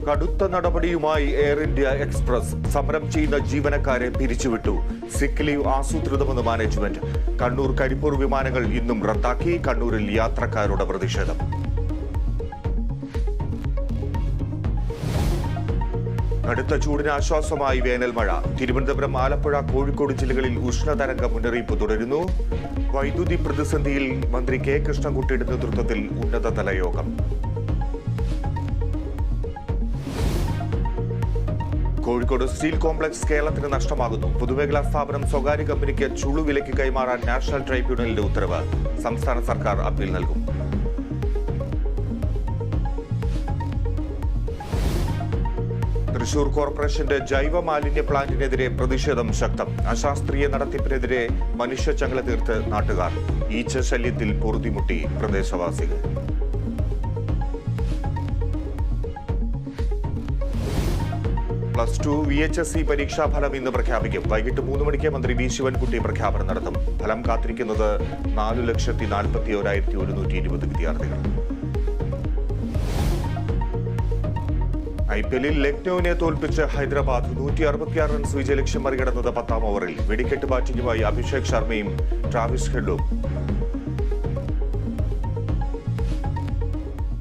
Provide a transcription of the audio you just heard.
കടുത്ത നടപടിയുമായി air India express സമരം ചെയ്യുന്ന ജീവനക്കാരെ പിരിച്ചുവിട്ടു. സിക്ക് ലീവ് ആസൂത്രിതമെന്ന് മാനേജ്മെന്റ്. കണ്ണൂർ കരിപ്പൂർ വിമാനങ്ങൾ ഇന്നും റദ്ദാക്കി. കണ്ണൂരിൽ യാത്രക്കാരുടെ പ്രതിഷേധം. കടുത്ത ചൂടിന് ആശ്വാസമായി വേനൽ മഴ. തിരുവനന്തപുരം, ആലപ്പുഴ, കോഴിക്കോട് ജില്ലകളിൽ ഉഷ്ണതരംഗ മുന്നറിയിപ്പ് തുടരുന്നു. വൈദ്യുതി പ്രതിസന്ധിയിൽ മന്ത്രി കെ കൃഷ്ണൻകുട്ടിയുടെ നേതൃത്വത്തിൽ ഉന്നതതല യോഗം. കോഴിക്കോട് സ്റ്റീൽ കോംപ്ലക്സ് കേരളത്തിന് നഷ്ടമാകുന്നു. പൊതുമേഖലാ സ്ഥാപനം സ്വകാര്യ കമ്പനിക്ക് ചുളുവിലയ്ക്ക് കൈമാറാൻ നാഷണൽ ട്രൈബ്യൂണലിന്റെ ഉത്തരവ്. സംസ്ഥാന സർക്കാർ അപ്പീൽ നൽകും. തൃശൂർ കോർപ്പറേഷന്റെ ജൈവ മാലിന്യ പ്ലാന്റിനെതിരെ പ്രതിഷേധം ശക്തം. അശാസ്ത്രീയ നടത്തിപ്പിനെതിരെ മനുഷ്യച്ചങ്ങല തീർത്ത് നാട്ടുകാർ. ഈച്ച ശല്യത്തിൽ പൊറുതിമുട്ടി പ്രദേശവാസികൾ. +2 VHSE പരീക്ഷാഫലം ഇന്ന് പ്രഖ്യാപിക്കും. വൈകിട്ട് 3 മണിക്ക് മന്ത്രി വി ശിവൻകുട്ടി പ്രഖ്യാപനം നടത്തും. ഫലം കാത്തിരിക്കുന്നത് 4,41,120 വിദ്യാർത്ഥികൾ. IPL-ൽ ലക്നൌവിനെ തോൽപ്പിച്ച് ഹൈദരാബാദ് 166 റൺസ് വിജയലക്ഷ്യം മറികടന്നത് 10ാം ഓവറിൽ. വെടിക്കെട്ട് ബാറ്റിംഗുമായി അഭിഷേക് ശർമ്മയും ട്രാവിസ് ഹെഡും